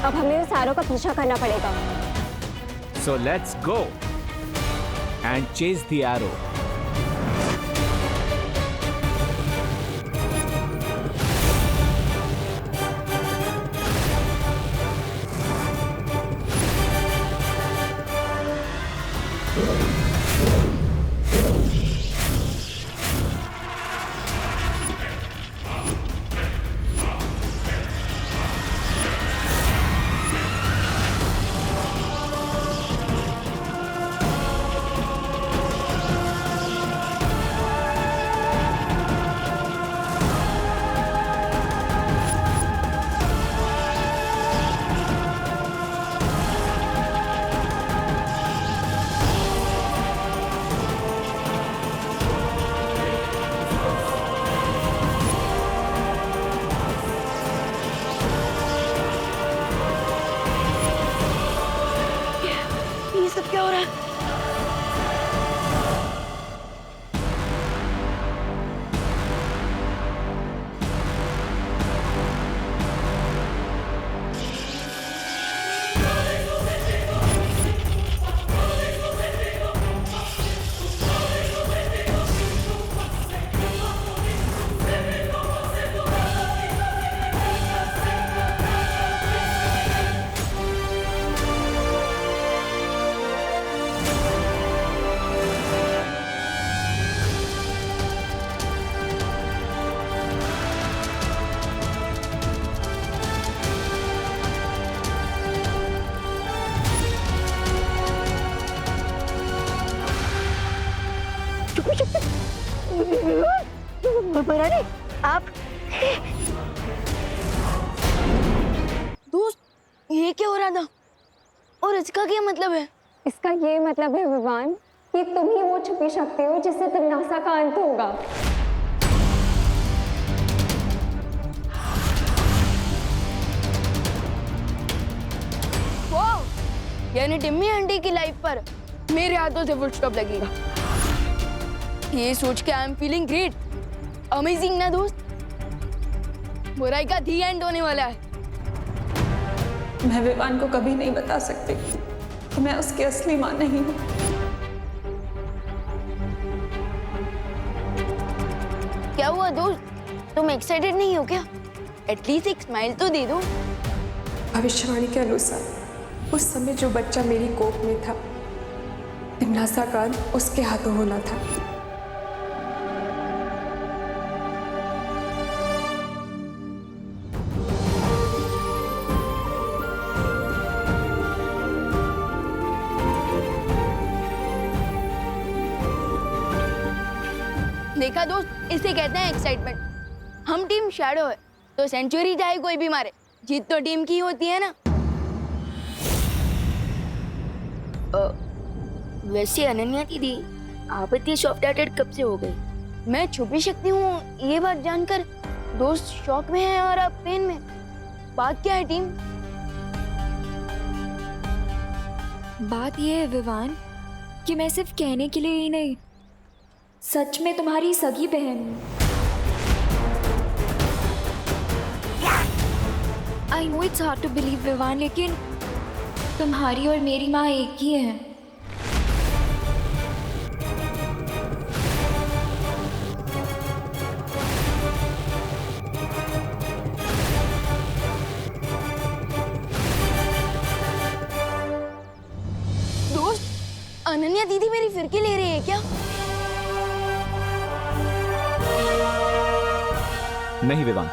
अब हमें उस एरो का पीछा करना पड़ेगा। So let's go and chase the arrow. ये सब क्या हो रहा है? बरारी, आप दोस्त, ये क्या हो रहा था? और इसका क्या मतलब है? इसका ये मतलब है विवान कि तुम ही वो छुपी शक्ति हो जिससे तिम्नासा का अंत होगा। वाह! यानी टिम्मी आंटी की लाइफ पर मेरे हाथों से फुल स्टॉप लगेगा। ये सोच के I am feeling great. Amazing ना दोस्त? बुराई का दी एंड होने वाला है। मैं विवान को कभी नहीं बता सकती कि मैं उसकी असली मां नहीं हूँ। क्या हुआ दोस्त? तुम एक्साइटेड नहीं हो क्या? एटलीस्ट एक स्माइल तो दे दो। भविष्यवाणी के अनुसार उस समय जो बच्चा मेरी कोख में था, तिम्नासा का अंत उसके हाथों होना था। देखा दोस्त, इसे कहते हैं एक्साइटमेंट। हम टीम शैडो है तो सेंचुरी चाहे कोई भी मारे, जीत तो टीम की होती है ना। वैसे अनन्या दीदी, आप इतनी सॉफ्ट हार्टेड कब से हो गई? मैं छुपी शक्ति हूँ ये बात जानकर दोस्त शॉक में है और आप पेन में। बात क्या है टीम? बात यह है विवान कि मैं सिर्फ कहने के लिए ही नहीं, सच में तुम्हारी सगी बहन हूँ। I know it's hard to believe Vivaan, लेकिन तुम्हारी और मेरी माँ एक ही है। दोस्त, अनन्या दीदी मेरी फिरकी ले रही है क्या? नहीं विवान,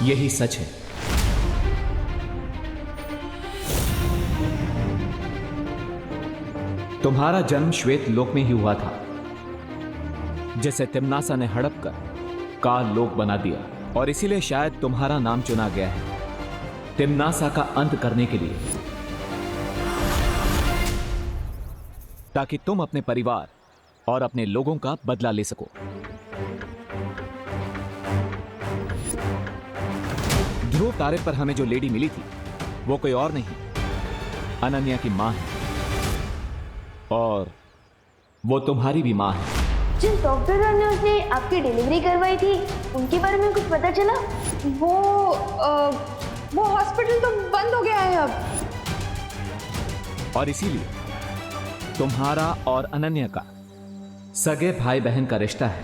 यही सच है। तुम्हारा जन्म श्वेत लोक में ही हुआ था, जिसे तिम्नासा ने हड़प कर काल लोक बना दिया, और इसीलिए शायद तुम्हारा नाम चुना गया है तिम्नासा का अंत करने के लिए, ताकि तुम अपने परिवार और अपने लोगों का बदला ले सको। ध्रुव तारे पर हमें जो लेडी मिली थी वो कोई और नहीं, अनन्या की मां है, और वो तुम्हारी भी मां है। जिस डॉक्टर ने उसने आपकी डिलीवरी करवाई थी, उनके बारे में कुछ पता चला? वो हॉस्पिटल तो बंद हो गया है अब। और इसीलिए तुम्हारा और अनन्या का सगे भाई बहन का रिश्ता है।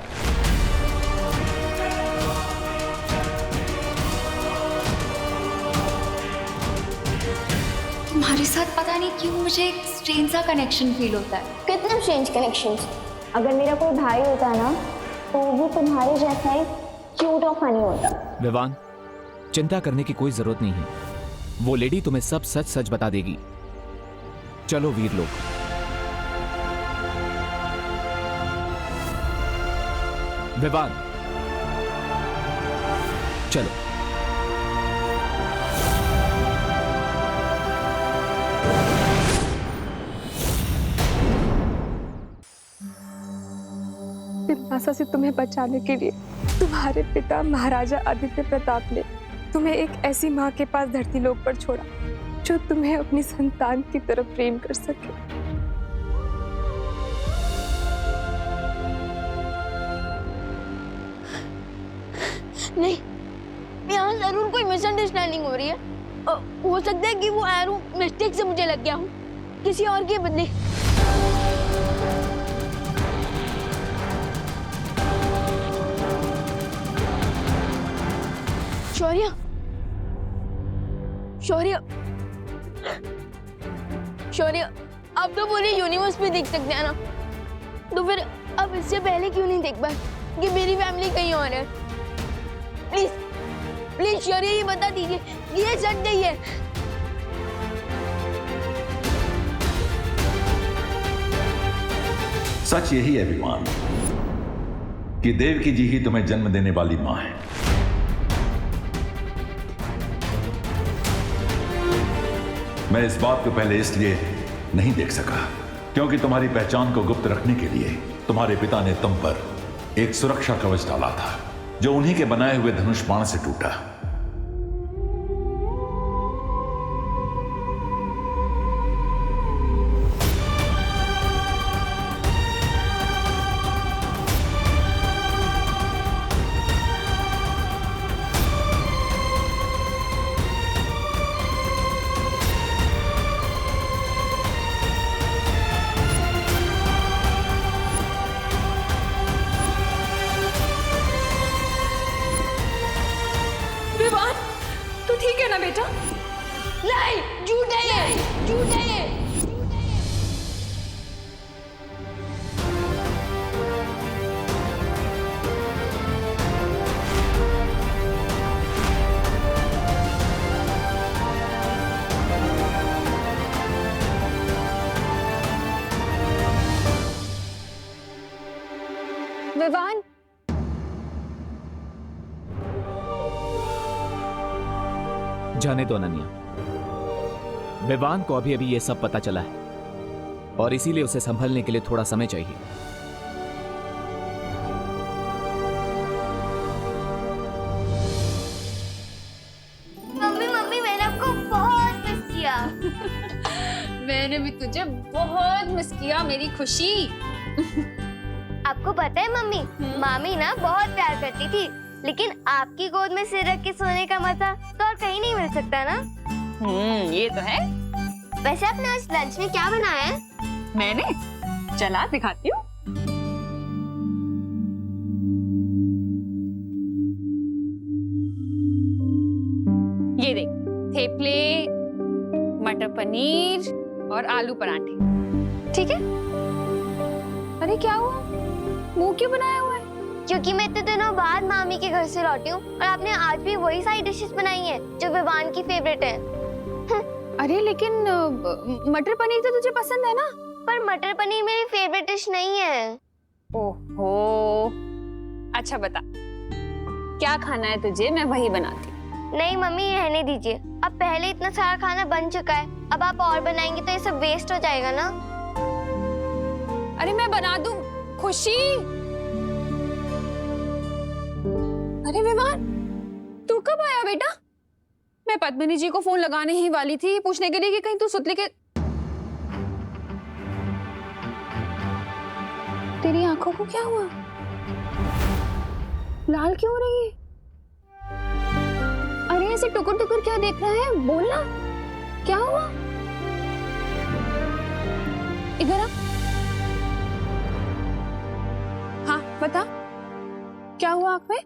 तुम्हारे साथ पता नहीं क्यों मुझे एक स्ट्रेंज सा कनेक्शन फील होता है। कितना स्ट्रेंज कनेक्शंस। अगर मेरा कोई भाई होता ना तो वो तुम्हारे जैसा ही क्यूट और फनी होता। विवान, चिंता करने की कोई जरूरत नहीं है। वो लेडी तुम्हें सब सच सच बता देगी। चलो वीर लोग। विवान, चलो। तिम्नासा से तुम्हें बचाने के लिए तुम्हारे पिता महाराजा आदित्य प्रताप ने तुम्हें एक ऐसी माँ के पास धरती लोक पर छोड़ा जो तुम्हें अपनी संतान की तरह प्रेम कर सके। नहीं, यहाँ जरूर कोई मिसअंडरस्टैंडिंग हो रही है। हो सकता है कि वो एरो मिस्टेक से मुझे लग गया हूँ, किसी और के बदले। शौर्य, शौर्य, शौर्य, अब तो पूरे यूनिवर्स में देख सकते हैं ना, तो फिर अब इससे पहले क्यों नहीं देख पाए कि मेरी फैमिली कहीं और है? प्लीज, प्लीज शौर्य, ये बता दीजिए कि ये सच नहीं है। सच यही है विमान कि देवकी जी ही तुम्हें जन्म देने वाली मां है। मैं इस बात को पहले इसलिए नहीं देख सका क्योंकि तुम्हारी पहचान को गुप्त रखने के लिए तुम्हारे पिता ने तुम पर एक सुरक्षा कवच डाला था जो उन्हीं के बनाए हुए धनुष बाण से टूटा। विवान, तू ठीक है ना बेटा? नहीं, झूठ है ये, झूठ है ये। विवान, जाने दो अनन्या। विवान को अभी अभी ये सब पता चला है और इसीलिए उसे संभलने के लिए थोड़ा समय चाहिए। मम्मी, मम्मी, मैंने आपको बहुत मिस किया। मैंने भी तुझे बहुत मिस किया मेरी खुशी। आपको पता है मम्मी, मामी ना बहुत प्यार करती थी, लेकिन आपकी गोद में सिर रख के सोने का मजा तो और कहीं नहीं मिल सकता ना। ये तो है। वैसे आपने आज लंच में क्या बनाया है? मैंने, चला दिखाती हूँ। ये देख, थेपले, मटर पनीर और आलू पराठे। ठीक है। अरे क्या हुआ, मुंह क्यों बनाया हुआ है? क्योंकि मैं इतने दिनों बाद मामी के घर से लौटी हूँ और आपने आज भी वही सारी डिशेस बनाई हैं जो विवान की फेवरेट है। अरे लेकिन मटर पनीर तो तुझे पसंद है ना? पर मटर पनीर मेरी फेवरेट डिश नहीं है। ओहो, अच्छा बता क्या खाना है तुझे, मैं वही बनाती हूँ। नहीं मम्मी, रहने दीजिए। अब पहले इतना सारा खाना बन चुका है, अब आप और बनाएंगे तो ये सब वेस्ट हो जाएगा ना। अरे मैं बना दूं। खुशी, अरे विवान, तू कब आया बेटा? मैं पद्मिनी जी को फोन लगाने ही वाली थी पूछने के लिए कि कहीं तू सुतली के। तेरी आंखों को क्या हुआ, लाल क्यों हो रही है? अरे ऐसे टुकुर टुकुर क्या देख रहा है? बोलना, क्या हुआ? इधर आ। हाँ बता, क्या हुआ आँख में?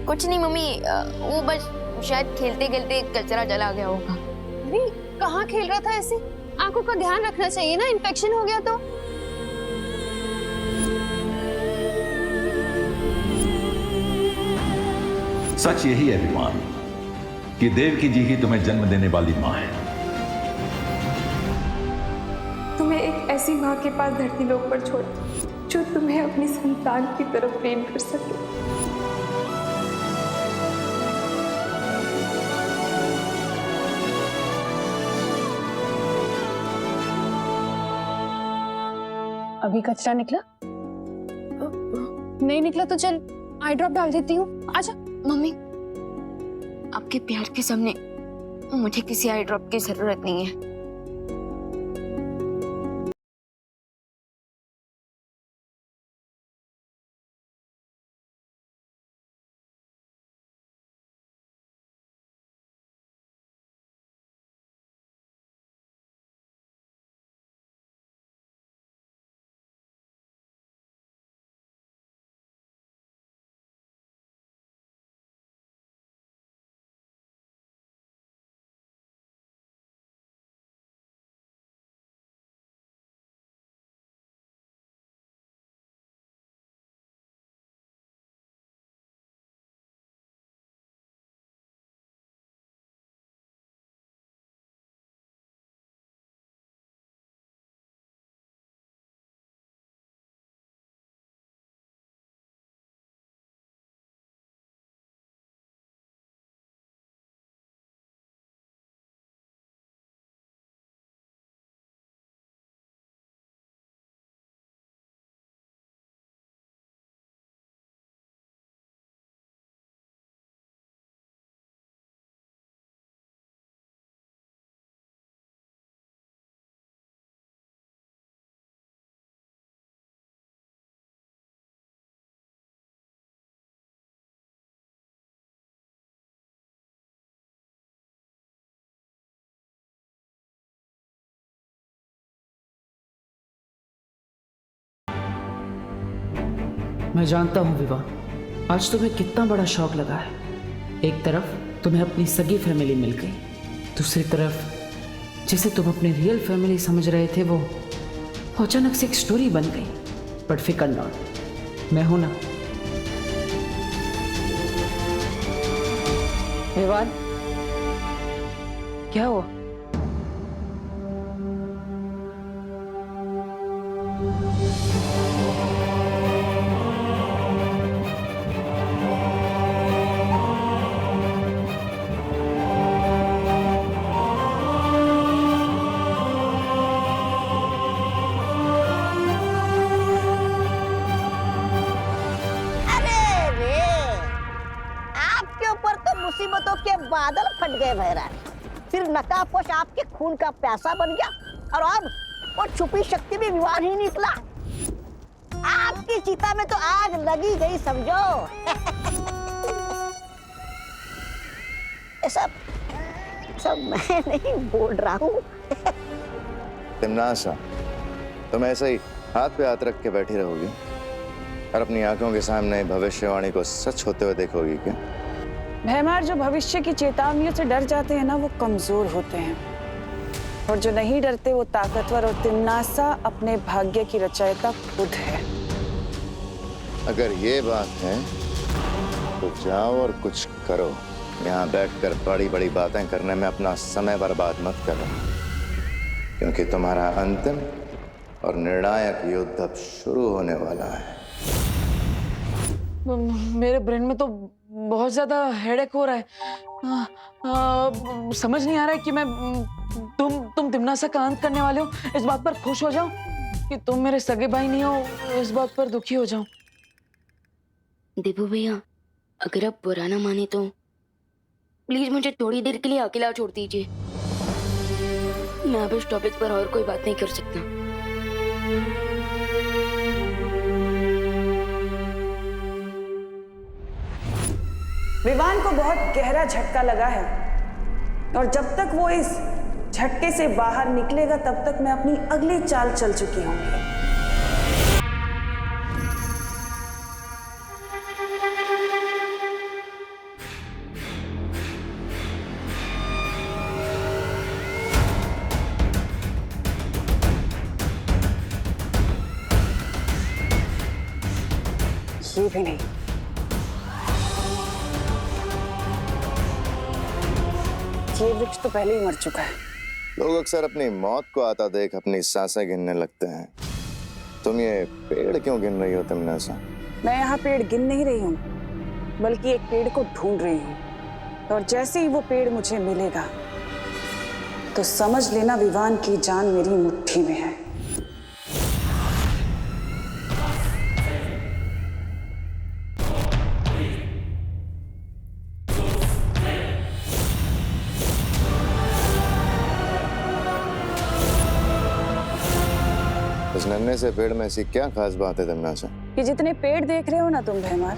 कुछ नहीं मम्मी, वो बस शायद खेलते खेलते कचरा चला गया होगा। अरे कहाँ खेल रहा था ऐसे? आंखों का ध्यान रखना चाहिए ना, इन्फेक्शन हो गया तो। सच यही है विमान कि देवकी जी ही तुम्हें जन्म देने वाली माँ है। तुम्हें एक ऐसी माँ के पास धरती लोक पर छोड़ा जो तुम्हें अपनी संतान की तरफ प्रेम कर सके। अभी कचरा निकला? नहीं निकला तो चल आई ड्रॉप डाल देती हूँ, आजा। मम्मी, आपके प्यार के सामने मुझे किसी आई ड्रॉप की जरूरत नहीं है। मैं जानता हूँ विवाह, आज तुम्हें कितना बड़ा शौक लगा है। एक तरफ तुम्हें अपनी सगी फैमिली मिल गई, दूसरी तरफ जिसे तुम अपनी रियल फैमिली समझ रहे थे वो अचानक से एक स्टोरी बन गई। बट फिकर नॉट, मैं हूं ना। विवाद, क्या हुआ? मुसीबतों के बादल फट गए महाराज। फिर नकाबपोश आपके खून का प्यासा बन गया और अब वो छुपी शक्ति भी विवाद ही निकला। आपकी चिता में तो आग लगी गई समझो। ये सब मैं नहीं बोल रहा हूँ। तिमनासा, तुम ऐसे ही हाथ पे हाथ रख के बैठी रहोगी और अपनी आंखों के सामने भविष्यवाणी को सच होते हुए देखोगी क्या? भैमार, जो भविष्य की चेतावनियों से डर जाते हैं ना, वो कमजोर होते हैं, और जो नहीं डरते वो ताकतवर। और तिमनासा अपने भाग्य की रचयिता खुद है। अगर ये बात है तो जाओ और कुछ करो। यहाँ बैठकर बड़ी बड़ी बातें करने में अपना समय बर्बाद मत करो, क्योंकि तुम्हारा अंतिम और निर्णायक युद्ध अब शुरू होने वाला है। मेरे ब्रेन में तो बहुत ज्यादा हेडेक हो रहा है। समझ नहीं आ रहा है कि मैं तुम तिमनासा का अंत करने वाले हो इस बात पर खुश हो जाऊं, कि तुम मेरे सगे भाई नहीं हो इस बात पर दुखी हो जाऊं। देबू भैया, अगर आप बुरा ना माने तो प्लीज मुझे थोड़ी देर के लिए अकेला छोड़ दीजिए। मैं अब इस टॉपिक पर और कोई बात नहीं कर सकता। विवान को बहुत गहरा झटका लगा है और जब तक वो इस झटके से बाहर निकलेगा तब तक मैं अपनी अगली चाल चल चुकी हूँ। ये भी नहीं। ये वृक्ष तो पहले ही मर चुका है। लोग अक्सर अपनी मौत को आता देख अपनी सांसें गिनने लगते हैं। तुम ये पेड़ क्यों गिन रही हो तिम्नासा? मैं यहाँ पेड़ गिन नहीं रही हूँ, बल्कि एक पेड़ को ढूंढ रही हूँ। और जैसे ही वो पेड़ मुझे मिलेगा तो समझ लेना विवान की जान मेरी मुट्ठी में है। इस नन्हे से पेड़ में ऐसी क्या खास बात है तिम्नासा? ये जितने पेड़ देख रहे हो ना तुम भैमार,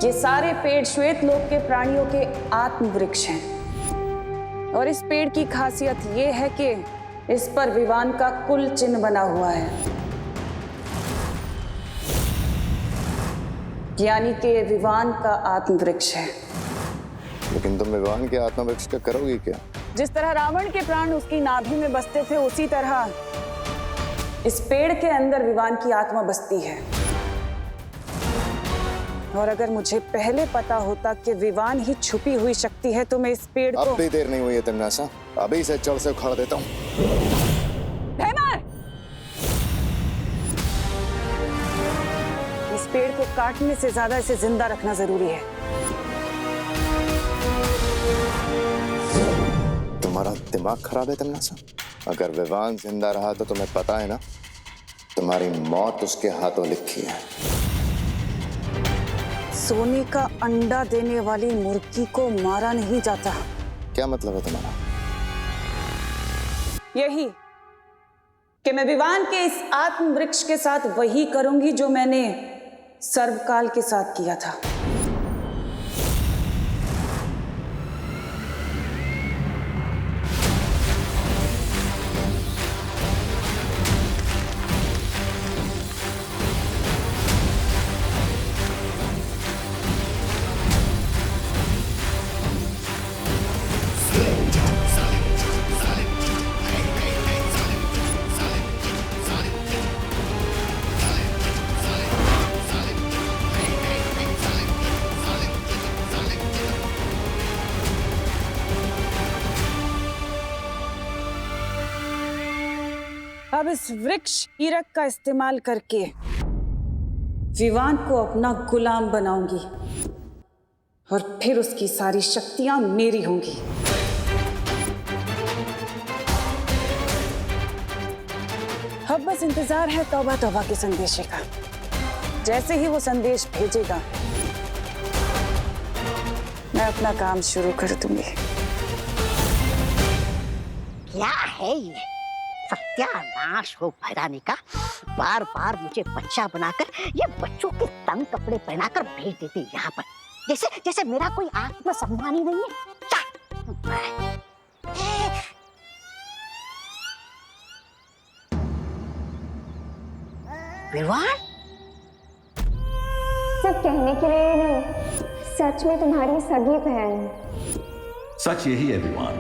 ये सारे पेड़ श्वेत लोक के प्राणियों के आत्म वृक्ष हैं। और इस पेड़ की खासियत ये है कि इस पर विवान का कुल चिन्ह बना हुआ है, यानी कि ये विवान का आत्म वृक्ष है। लेकिन तुम विवान के आत्म वृक्ष का करोगी क्या? जिस तरह रावण के प्राण उसकी नाभि में बसते थे, उसी तरह इस पेड़ के अंदर विवान की आत्मा बसती है। और अगर मुझे पहले पता होता कि विवान ही छुपी हुई शक्ति है तो मैं इस पेड़ को... अब भी देर नहीं हुई है तिम्नासा, अभी से जड़ से उखाड़ देता हूँ। भैमार! इस पेड़ को काटने से ज्यादा इसे जिंदा रखना जरूरी है। तुम्हारा दिमाग खराब है तिम्नासा? अगर विवान जिंदा रहा तो तुम्हें पता है ना, तुम्हारी मौत उसके हाथों लिखी है। सोने का अंडा देने वाली मुर्गी को मारा नहीं जाता। क्या मतलब है तुम्हारा? यही कि मैं विवान के इस आत्म वृक्ष के साथ वही करूंगी जो मैंने सर्वकाल के साथ किया था। अब इस वृक्ष हीरक का इस्तेमाल करके विवान को अपना गुलाम बनाऊंगी और फिर उसकी सारी शक्तियां मेरी होंगी। अब बस इंतजार है तौबा तौबा के संदेशे का। जैसे ही वो संदेश भेजेगा मैं अपना काम शुरू कर दूंगी। क्या है ये सत्यानाश हो भैरानी का। बार बार मुझे बच्चा बनाकर ये बच्चों के तंग कपड़े पहनाकर भेज देती यहाँ पर, जैसे जैसे मेरा कोई आत्मसम्मान ही नहीं है। विवान सिर्फ कहने के लिए नहीं, सच में तुम्हारी सगी बहन। सच यही है विवान,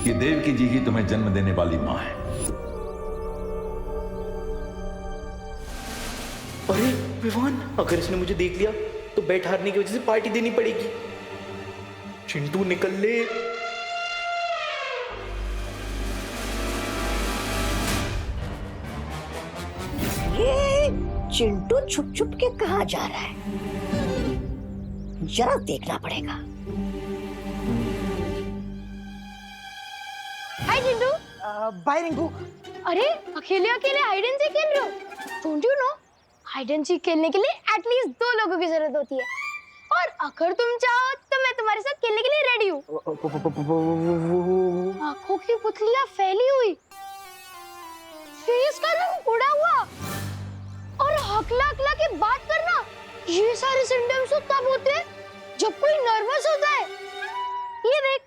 ये देवकी जी ही तुम्हें जन्म देने वाली माँ है। अरे विवान, अगर इसने मुझे देख लिया तो बैट हारने की वजह से पार्टी देनी पड़ेगी। चिंटू निकल ले। ये चिंटू छुप छुप के कहाँ जा रहा है, जरा देखना पड़ेगा। हाय चिंटू। बाय रिंकू। अरे अकेले अकेले हाइड एंड सीक खेल रहे हो? Don't you know hide and seek खेलने के लिए एटलीस्ट 2 लोगों की जरूरत होती है, और अगर तुम चाहो तो मैं तुम्हारे साथ खेलने के लिए रेडी हूँ। आंखों की पुतलियां फैली हुई, फेस का रंग उड़ा हुआ, और हकला हकला के बात करना ये सारे सिम्टम्स तो तब होते हैं जब कोई नर्वस होता है। ये देख,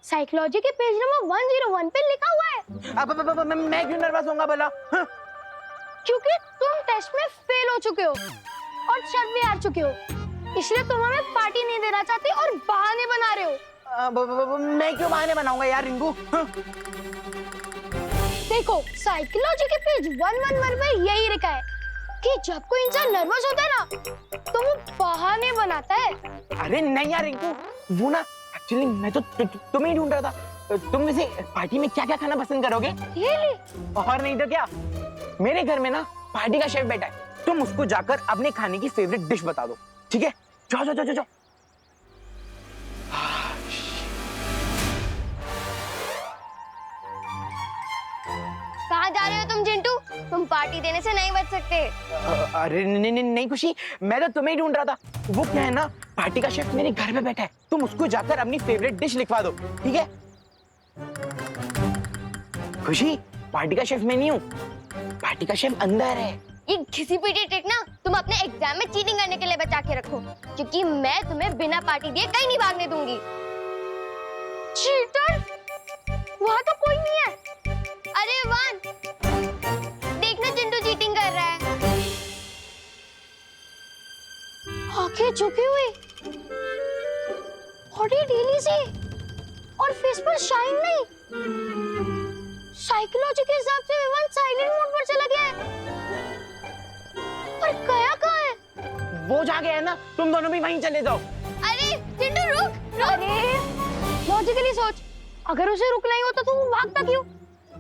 साइकोलॉजी के पेज नंबर 101 पे लिखा हुआ है। अब मैं क्यों नर्वस होऊंगा भला? क्योंकि तुम टेस्ट में फेल हो चुके हो और शर्त भी हार चुके हो, इसलिए तुम हमें पार्टी नहीं देना चाहते और बहाने बना रहे हो। मैं क्यों बहाने बनाऊंगा यार रिंकू? देखो, साइकोलॉजी के पेज 111 पे यही लिखा है कि जब कोई इंसान नर्वस होता है ना तो वो बहाने बनाता है। अरे नहीं यार रिंकू, वो ना एक्चुअली मैं तो तुम्हें ही ढूंढ रहा था। तुम वैसे पार्टी में क्या क्या खाना पसंद करोगे? ये ले। और नहीं तो क्या, मेरे घर में ना पार्टी का शेफ बैठा है, तुम उसको जाकर अपने खाने की फेवरेट डिश बता दो, ठीक है? जाओ जाओ जाओ जाओ। कहाँ जा रहे हो तुम चिंटू? तुम पार्टी देने से नहीं बच सकते। अरे नहीं खुशी, मैं तो तुम्हें ही ढूंढ रहा था। वो क्या है ना, पार्टी का शेफ मेरे घर में बैठा है, तुम उसको जाकर अपनी फेवरेट डिश लिखवा दो, ठीक है? खुशी, पार्टी का शेफ मैं नहीं हूँ, पार्टी का शेफ अंदर है। ये घिसी पिटी ट्रिक ना तुम अपने एग्जाम में चीटिंग करने के लिए बचा के रखो, क्योंकि मैं तुम्हें बिना पार्टी दिए कहीं नहीं भागने दूंगी। चीटर? वहाँ तो कोई नहीं है। अरे वान, देखना चिंटू चीटिंग कर रहा है। आंखें झुकी हुई, बॉडी ढीली सी और फेस पर शाइन नहीं। साइकोलॉजी के हिसाब से विवान साइलेंट मोड पर चला गया है, पर गया कहाँ है? वो जा गया है ना, तुम दोनों भी वहीं चले जाओ। अरे चिंटू रुक। अरे लॉजिकली सोच, अगर उसे रुकना ही होता तो वो भागता क्यों?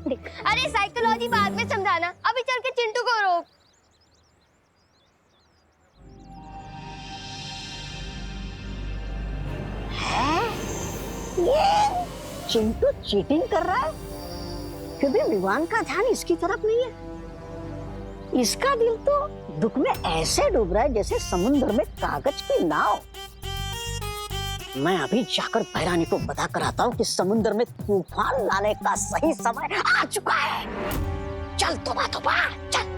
देख, अरे साइकोलॉजी बाद में समझाना, अभी चल के चिंटू को रोक। ये चिंटू चीटिंग कर रहा है, क्योंकि विवान का ध्यान इसकी तरफ नहीं है। इसका दिल तो दुख में ऐसे डूब रहा है जैसे समुद्र में कागज की नाव। मैं अभी जाकर भैरानी को बता कर आता हूँ कि समुद्र में तूफान लाने का सही समय आ चुका है। चल तोबा तोबा चल।